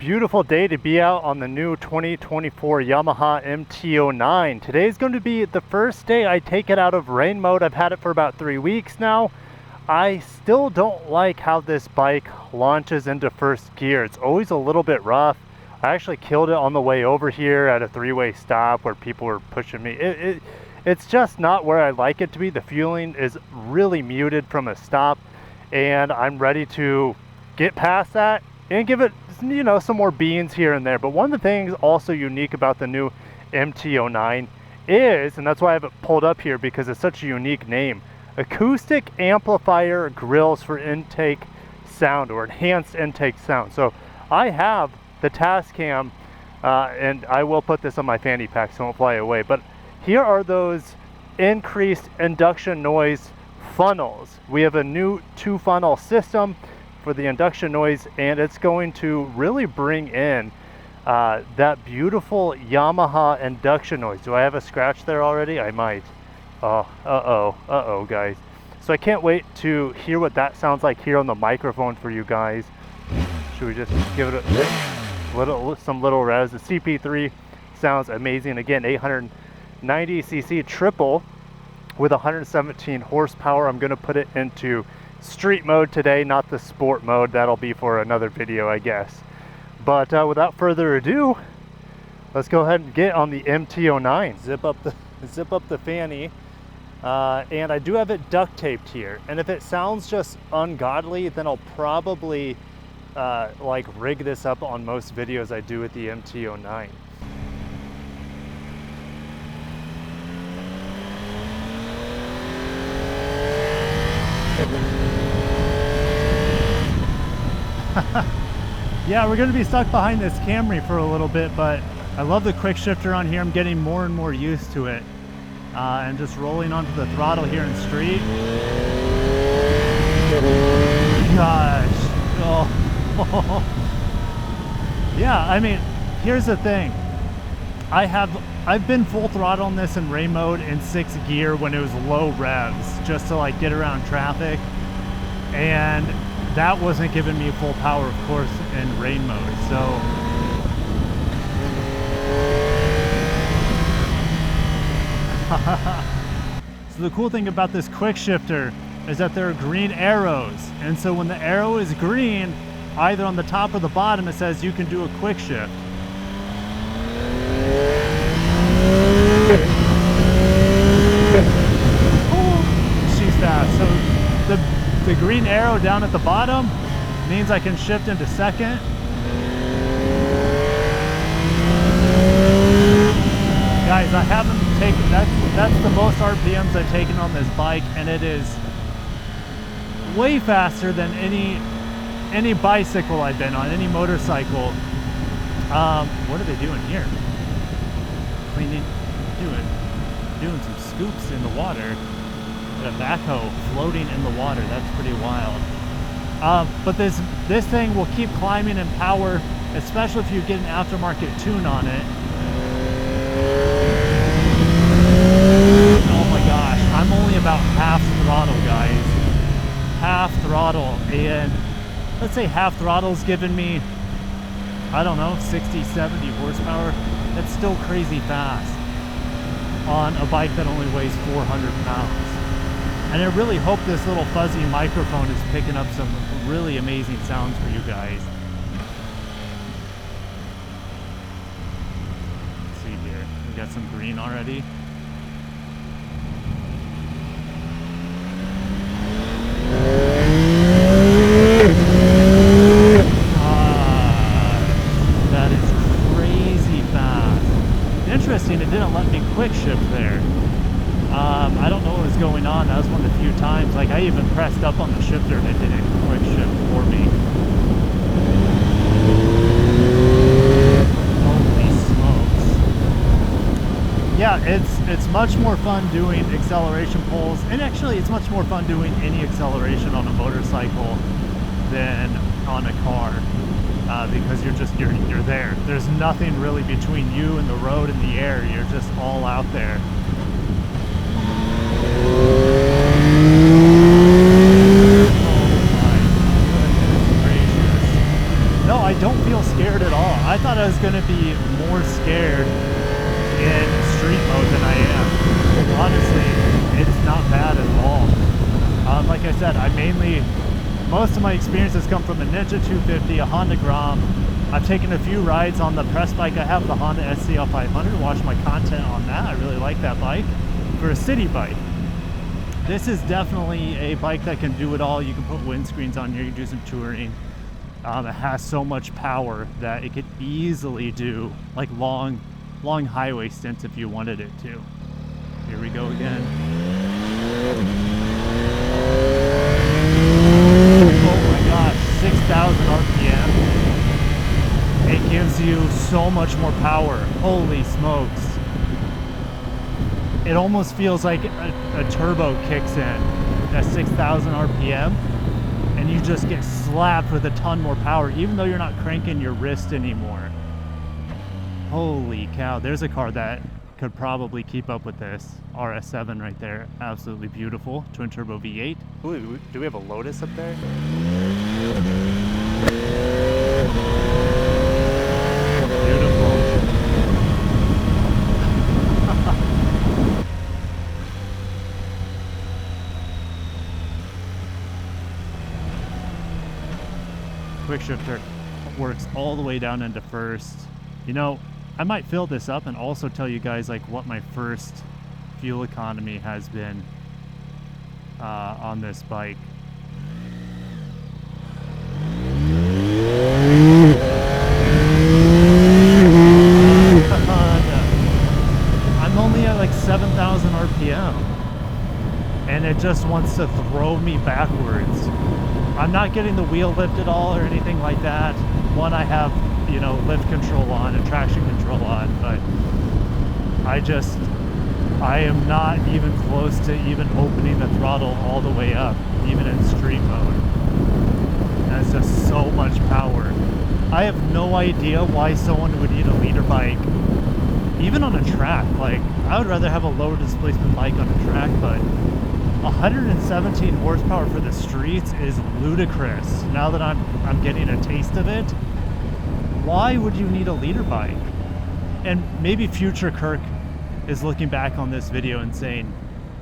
Beautiful day to be out on the new 2024 Yamaha MT-09. Today is going to be the first day I take it out of rain mode. I've had it for about 3 weeks now. I still don't like how this bike launches into first gear. It's always a little bit rough. I actually killed it on the way over here at a three-way stop where people were pushing me. It's just not where I like it to be. The fueling is really muted from a stop, and I'm ready to get past that and give it, you know, some more beans here and there. But one of the things also unique about the new MT-09 is, and that's why I have it pulled up here because it's such a unique name, Acoustic Amplifier Grilles for intake sound, or enhanced intake sound. So I have the Tascam, and I will put this on my fanny pack so it won't fly away, but here are those increased induction noise funnels. We have a new 2-funnel system for the induction noise, and it's going to really bring in that beautiful Yamaha induction noise. Do I have a scratch there already? I might. Oh, uh-oh, guys. So I can't wait to hear what that sounds like here on the microphone for you guys. Should we just give it some little res? The CP3 sounds amazing. Again, 890cc triple with 117 horsepower. I'm going to put it into street mode today, not the sport mode. That'll be for another video, I guess. But without further ado, let's go ahead and get on the MT-09. Zip up the fanny, and I do have it duct taped here. And if it sounds just ungodly, then I'll probably like rig this up on most videos I do with the MT-09. Yeah, we're going to be stuck behind this Camry for a little bit, but I love the quick shifter on here. I'm getting more and more used to it, and just rolling onto the throttle here in street. Gosh, oh. Yeah, I mean, here's the thing. I've been full throttle on this in rain mode in 6th gear when it was low revs, just to like get around traffic, and that wasn't giving me full power, of course, in rain mode. So so the cool thing about this quick shifter is that there are green arrows, and so when the arrow is green, either on the top or the bottom, it says you can do a quick shift. She's fast. So the green arrow down at the bottom means I can shift into second. Guys, I haven't taken, that's the most RPMs I've taken on this bike, and it is way faster than any bicycle I've been on, any motorcycle. What are they doing here? Cleaning, doing some scoops in the water. A backhoe floating in the water. That's pretty wild. But this thing will keep climbing in power, especially if you get an aftermarket tune on it. Oh my gosh, I'm only about half throttle, guys. Half throttle, and let's say half throttle's giving me, I don't know, 60, 70 horsepower. That's still crazy fast on a bike that only weighs 400 pounds. And I really hope this little fuzzy microphone is picking up some really amazing sounds for you guys. Let's see here. We got some green already. That is crazy fast. Interesting, it didn't let me quick shift there. I don't know what was going on. That was one of the few times. Like, I even pressed up on the shifter and it didn't quick shift for me. Holy smokes. Yeah, it's much more fun doing acceleration pulls, and actually it's much more fun doing any acceleration on a motorcycle than on a car, because you're there. There's nothing really between you and the road and the air. You're just all out there. No, I don't feel scared at all. all. I thought I was going to be more scared in street mode than I am. Honestly, it's not bad at all. Like I said, most of my experiences come from a Ninja 250, a Honda Grom. I've taken a few rides on the press bike. I have the Honda SCL 500, watch my content on that. I really like that bike for a city bike. This is definitely a bike that can do it all. You can put windscreens on here, you can do some touring. It has so much power that it could easily do like long highway stints if you wanted it to. Here we go again. Oh my gosh, 6,000 RPM. It gives you so much more power. Holy smokes. It almost feels like a turbo kicks in at 6,000 RPM and you just get slapped with a ton more power even though you're not cranking your wrist anymore. Holy cow, there's a car that could probably keep up with this. RS7 right there, absolutely beautiful. Twin turbo V8. Ooh, do we have a Lotus up there? Beautiful. Quick shifter works all the way down into first. You know, I might fill this up and also tell you guys like what my first fuel economy has been on this bike. I'm only at like 7,000 RPM and it just wants to throw me backwards. I'm not getting the wheel lift at all or anything like that. One, I have, you know, lift control on and traction control on, but I am not even close to even opening the throttle all the way up, even in street mode. That's just so much power. I have no idea why someone would need a leader bike, even on a track. Like, I would rather have a lower displacement bike on a track, but 117 horsepower for the streets is ludicrous. Now that I'm getting a taste of it, why would you need a leader bike? And maybe future Kirk is looking back on this video and saying,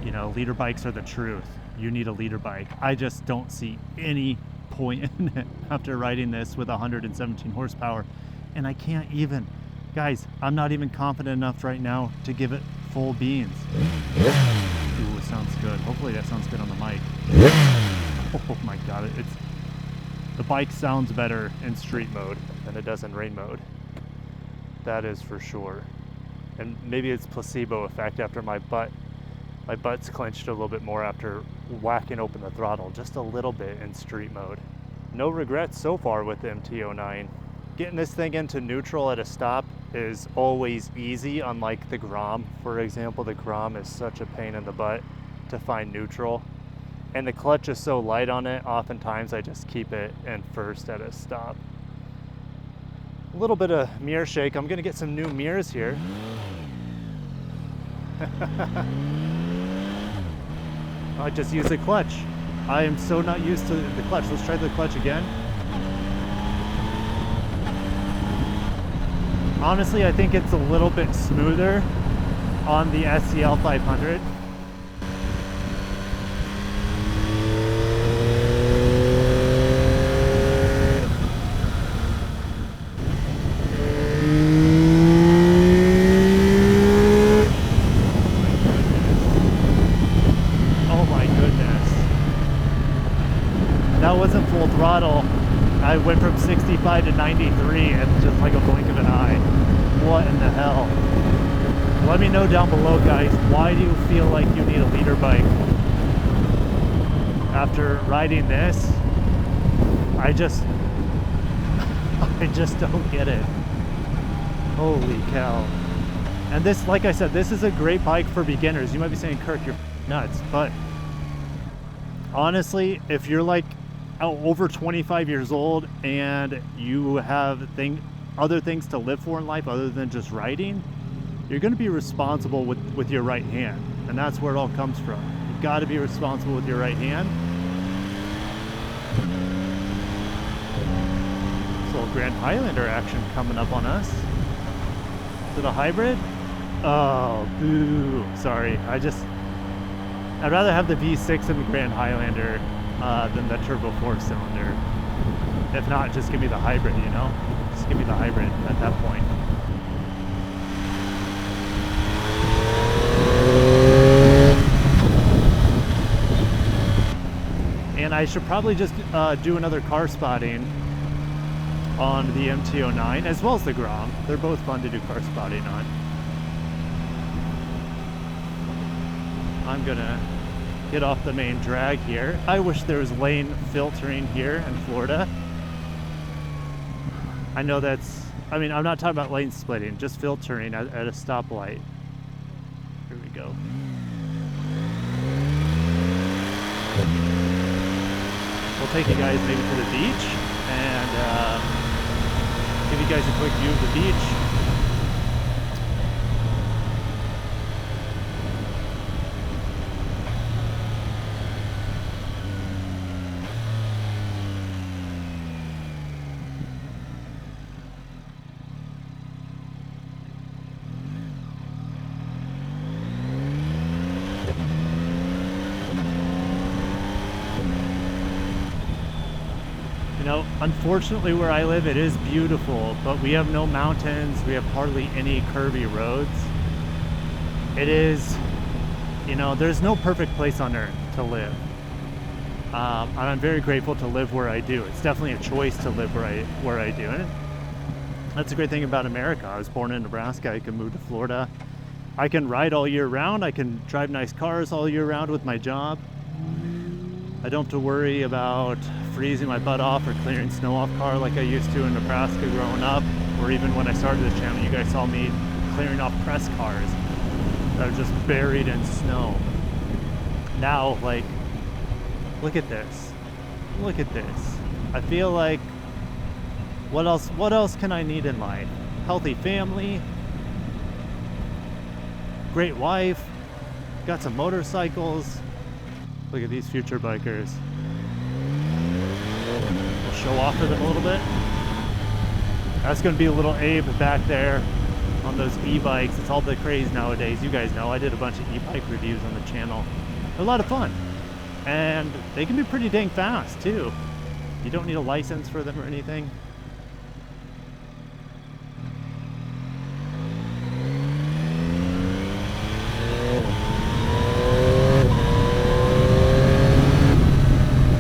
you know, leader bikes are the truth. You need a leader bike. I just don't see any point in it after riding this with 117 horsepower. And I can't even, guys, I'm not even confident enough right now to give it full beans. Ooh, it sounds good. Hopefully that sounds good on the mic. Oh my god, the bike sounds better in street mode than it does in rain mode. That is for sure. And maybe it's placebo effect after my butt's clenched a little bit more after whacking open the throttle just a little bit in street mode. No regrets so far with the MT-09. Getting this thing into neutral at a stop is always easy, unlike the Grom. For example, the Grom is such a pain in the butt to find neutral. And the clutch is so light on it, oftentimes I just keep it in first at a stop. A little bit of mirror shake. I'm gonna get some new mirrors here. I just use the clutch. I am so not used to the clutch. Let's try the clutch again. Honestly, I think it's a little bit smoother on the SCL 500. Oh my goodness. That wasn't full throttle. I went from 65 to 93 and just like a blink of an eye. What in the hell? Let me know down below, guys, why do you feel like you need a leader bike? After riding this, I just don't get it. Holy cow. And this, like I said, this is a great bike for beginners. You might be saying, Kirk, you're nuts, but honestly, if you're like over 25 years old and you have other things to live for in life other than just riding, you're going to be responsible with your right hand, and that's where it all comes from. You've got to be responsible with your right hand. So little Grand Highlander action coming up on us. Is it a hybrid? Oh, boo. Sorry. I'd rather have the V6 in the Grand Highlander than the turbo 4-cylinder. If not, just give me the hybrid, you know? Just give me the hybrid at that point. And I should probably just do another car spotting on the MT-09 as well as the Grom. They're both fun to do car spotting on. I'm gonna get off the main drag here. I wish there was lane filtering here in Florida. I know that's, I mean, I'm not talking about lane splitting, just filtering at a stoplight. Here we go. We'll take you guys maybe to the beach and give you guys a quick view of the beach. know, unfortunately where I live, it is beautiful, but we have no mountains. We have hardly any curvy roads. It is, you know, there's no perfect place on earth to live. And I'm very grateful to live where I do. It's definitely a choice to live where I do. And that's a great thing about America. I was born in Nebraska. I can move to Florida. I can ride all year round. I can drive nice cars all year round with my job. I don't have to worry about freezing my butt off or clearing snow off car like I used to in Nebraska growing up, or even when I started this channel, you guys saw me clearing off press cars that are just buried in snow. Now, like, look at this. Look at this. I feel like, what else can I need in life? Healthy family, great wife, got some motorcycles. Look at these future bikers. We'll show off for them a little bit. That's gonna be a little Abe back there on those e-bikes. It's all the craze nowadays. You guys know I did a bunch of e-bike reviews on the channel. They're a lot of fun. And they can be pretty dang fast too. You don't need a license for them or anything.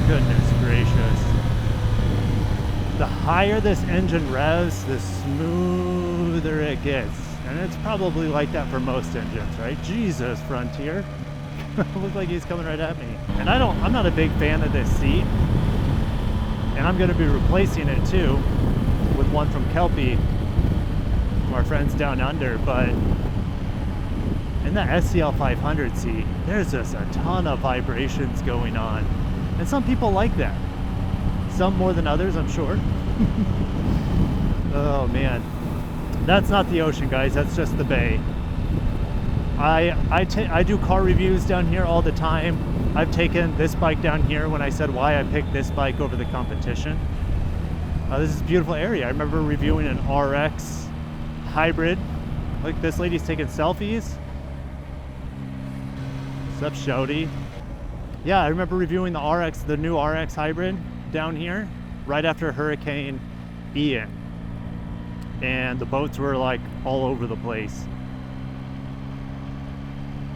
Goodness gracious. The higher this engine revs, the smoother it gets. And it's probably like that for most engines, right? Jesus, Frontier. Looks like he's coming right at me. And I'm not a big fan of this seat. And I'm gonna be replacing it too with one from Kelpie, from our friends down under. But in the SCL 500 seat, there's just a ton of vibrations going on. And some people like that. Some more than others, I'm sure. Oh man. That's not the ocean, guys, that's just the bay. I do car reviews down here all the time. I've taken this bike down here when I said why I picked this bike over the competition. This is a beautiful area. I remember reviewing an RX hybrid. Look, this lady's taking selfies. What's up, Shouty? Yeah, I remember reviewing the new RX hybrid down here right after Hurricane Ian. And the boats were like all over the place.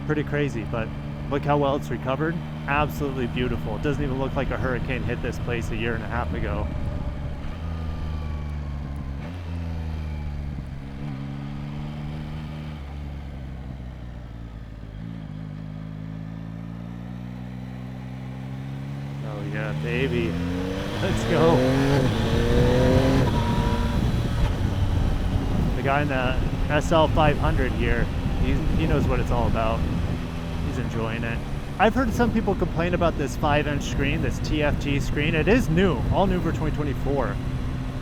Pretty crazy, but look how well it's recovered. Absolutely beautiful. It doesn't even look like a hurricane hit this place a year and a half ago. Oh yeah, baby. Let's go. The guy in the SL 500 here, he knows what it's all about. He's enjoying it. I've heard some people complain about this 5-inch screen, this TFT screen. It is new, all new for 2024.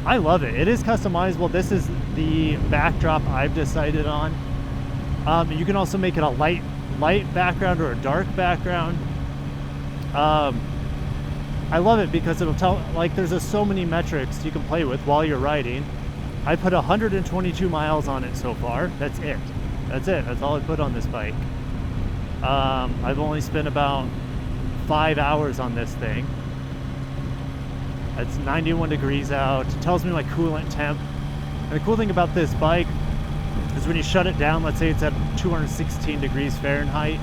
I love it. It is customizable. This is the backdrop I've decided on. You can also make it a light background or a dark background. I love it because it'll tell, like, there's so many metrics you can play with while you're riding. I put 122 miles on it so far. That's it. That's all I put on this bike. I've only spent about 5 hours on this thing. It's 91 degrees out. It tells me my coolant temp. And the cool thing about this bike is when you shut it down, let's say it's at 216 degrees Fahrenheit,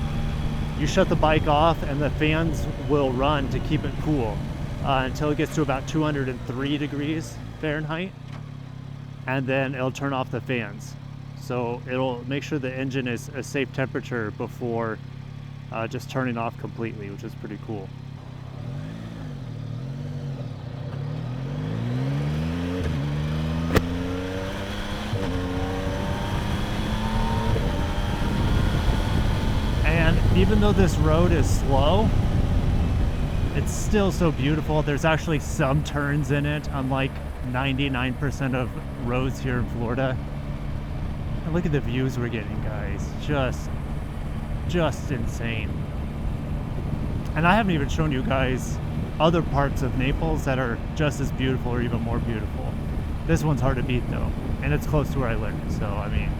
you shut the bike off and the fans will run to keep it cool until it gets to about 203 degrees Fahrenheit, and then it'll turn off the fans. So it'll make sure the engine is a safe temperature before just turning off completely, which is pretty cool. And even though this road is slow, it's still so beautiful. There's actually some turns in it, unlike 99% of roads here in Florida. And look at the views we're getting, guys. Just insane. And I haven't even shown you guys other parts of Naples that are just as beautiful or even more beautiful. This one's hard to beat though, and it's close to where I live. So I mean,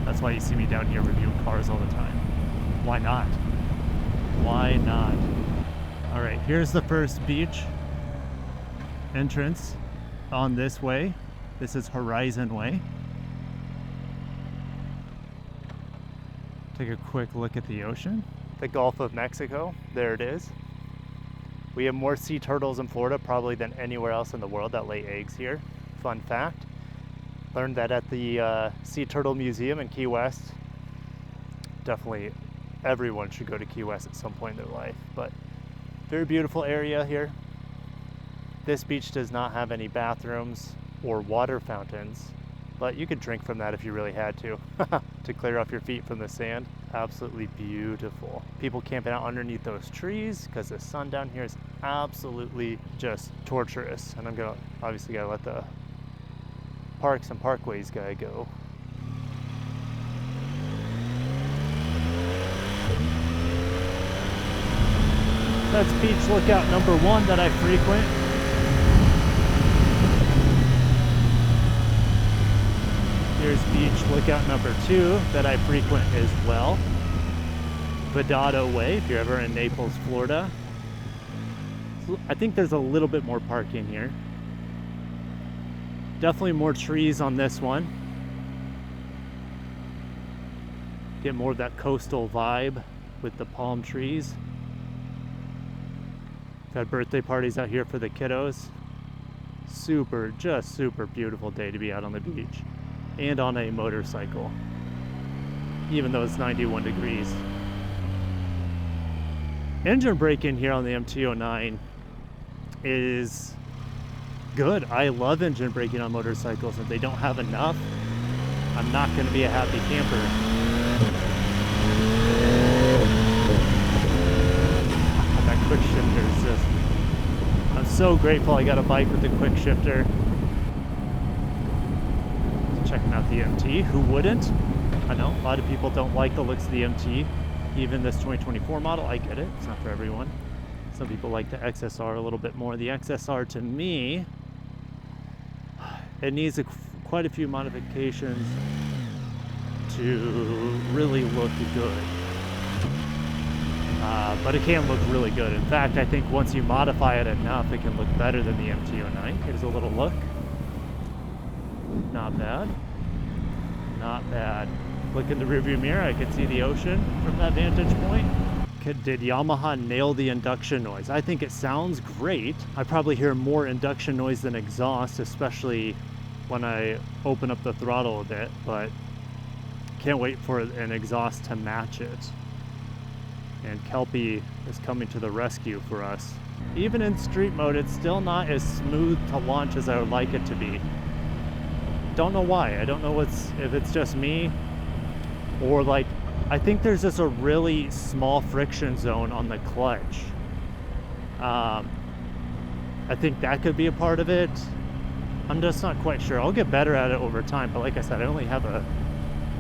that's why you see me down here reviewing cars all the time. Why not? Why not? All right, here's the first beach entrance on this way. This is Horizon Way. Take a quick look at the ocean. The Gulf of Mexico, there it is. We have more sea turtles in Florida probably than anywhere else in the world that lay eggs here. Fun fact. Learned that at the Sea Turtle Museum in Key West. Definitely everyone should go to Key West at some point in their life, but very beautiful area here. This beach does not have any bathrooms or water fountains, but you could drink from that if you really had to clear off your feet from the sand. Absolutely beautiful. People camping out underneath those trees because the sun down here is absolutely just torturous. And I'm gonna obviously gotta let the parks and parkways guy go. That's beach lookout number 1 that I frequent. Here's beach lookout number 2 that I frequent as well. Vedado Way, if you're ever in Naples, Florida. I think there's a little bit more parking here. Definitely more trees on this one. Get more of that coastal vibe with the palm trees. Had birthday parties out here for the kiddos. Just super beautiful day to be out on the beach and on a motorcycle, even though it's 91 degrees. Engine braking here on the MT-09 is good. I love engine braking on motorcycles. If they don't have enough, I'm not going to be a happy camper. That quick shifter is just, I'm so grateful I got a bike with a quick shifter. Checking out the MT, who wouldn't? I know a lot of people don't like the looks of the MT, even this 2024 model. I get it, it's not for everyone. Some people like the XSR a little bit more. The XSR, to me, it needs quite a few modifications to really look good. But it can look really good. In fact, I think once you modify it enough, it can look better than the MT09. Here's a little look. Not bad. Not bad. Look in the rearview mirror, I can see the ocean from that vantage point. Did Yamaha nail the induction noise? I think it sounds great. I probably hear more induction noise than exhaust, especially when I open up the throttle a bit, but can't wait for an exhaust to match it. And Kelpie is coming to the rescue for us. Even in street mode, it's still not as smooth to launch as I would like it to be. Don't know why. I don't know if it's just me, or like, I think there's just a really small friction zone on the clutch. I think that could be a part of it. I'm just not quite sure. I'll get better at it over time, but like I said, I only have a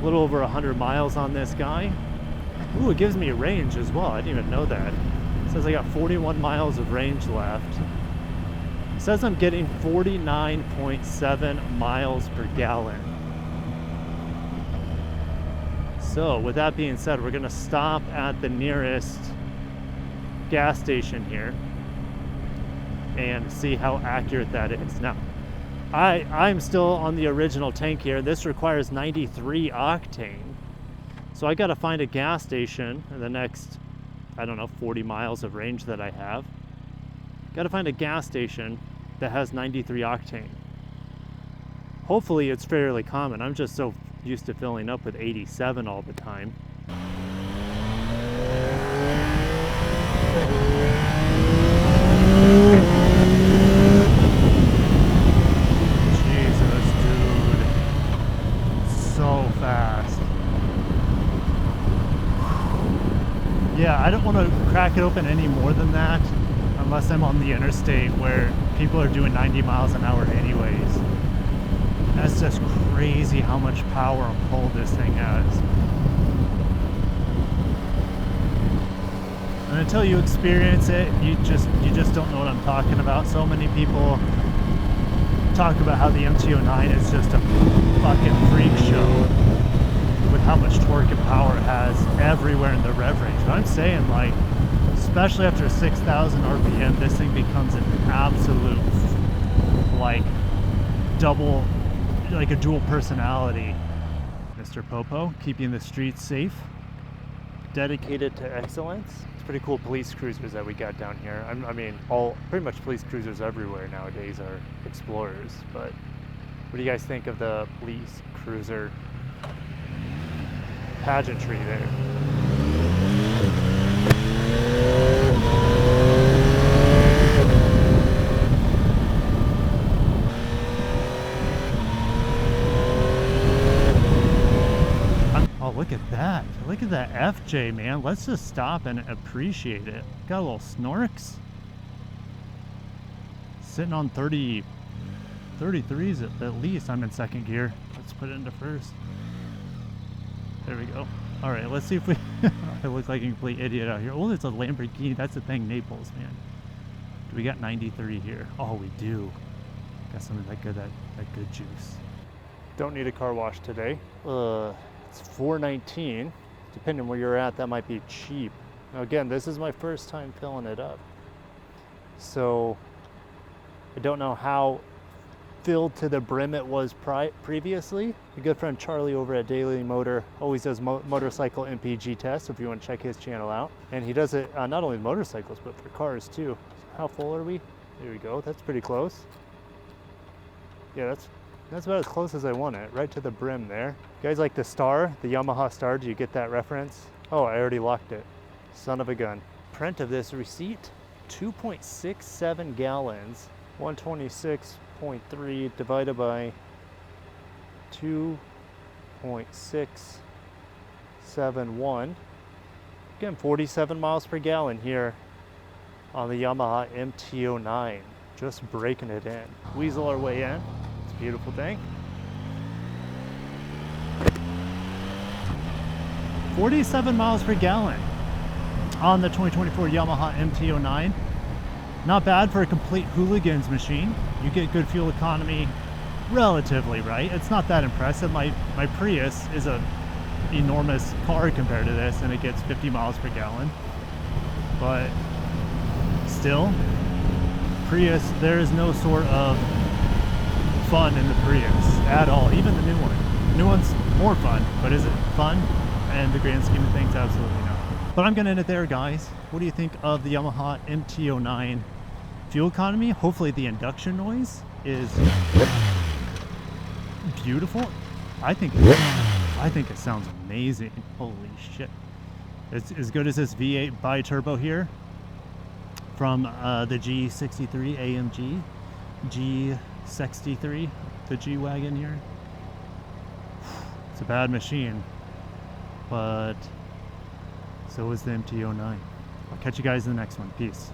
little over 100 miles on this guy. Ooh, it gives me a range as well. I didn't even know that. It's says I got 41 miles of range left. It says I'm getting 49.7 miles per gallon. So with that being said, we're gonna stop at the nearest gas station here and see how accurate that is. Now, I'm still on the original tank here. This requires 93 octane. So I gotta find a gas station in the next, I don't know, 40 miles of range that I have. Gotta find a gas station that has 93 octane. Hopefully it's fairly common. I'm just so used to filling up with 87 all the time. Jesus, dude. So fast. Yeah, I don't want to crack it open any more than that unless I'm on the interstate where people are doing 90 miles an hour anyways. That's just crazy how much power and pull this thing has. And until you experience it, you just don't know what I'm talking about. So many people talk about how the MT-09 is just a fucking freak show with how much torque and power it has everywhere in the rev range. But I'm saying, like, especially after 6,000 RPM, this thing becomes an absolute, like, double, like a dual personality. Mr. Popo, keeping the streets safe. Dedicated to excellence. It's pretty cool police cruisers that we got down here. I mean, pretty much police cruisers everywhere nowadays are Explorers. But what do you guys think of the police cruiser pageantry there? Look at that. Look at that FJ, man. Let's just stop and appreciate it. Got a little snorks. Sitting on 33s at least. I'm in second gear. Let's put it into first. There we go. All right, let's see if we... I look like a complete idiot out here. Oh, it's a Lamborghini. That's the thing, Naples, man. Do we got 93 here? Oh, we do. Got some of that good juice. Don't need a car wash today. It's $4.19. Depending on where you're at, that might be cheap. Now again, this is my first time filling it up, so I don't know how filled to the brim it was previously. My good friend Charlie over at Daily Motor always does motorcycle MPG tests, if you want to check his channel out. And he does it not only with motorcycles, but for cars too. How full are we? There we go. That's pretty close. Yeah, that's about as close as I want it, right to the brim there. You guys like the Star, the Yamaha Star? Do you get that reference? Oh, I already locked it. Son of a gun. Print of this receipt, 2.67 gallons, 126.3 divided by 2.671. Again, 47 miles per gallon here on the Yamaha MT-09. Just breaking it in. Weasel our way in. Beautiful thing. 47 miles per gallon on the 2024 Yamaha MT-09. Not bad for a complete hooligans machine. You get good fuel economy relatively, right? It's not that impressive. My Prius is a enormous car compared to this, and it gets 50 miles per gallon. But still, Prius, there is no sort of fun in the Prius at all. Even the new one. The new one's more fun, but is it fun in the grand scheme of things? Absolutely not. But I'm gonna end it there, guys. What do you think of the Yamaha MT-09 fuel economy? Hopefully the induction noise is beautiful. I think it sounds amazing. Holy shit. It's as good as this V8 bi-turbo here from the G63 AMG G63, the G-Wagon here. It's a bad machine, but so is the MT-09. I'll catch you guys in the next one. Peace.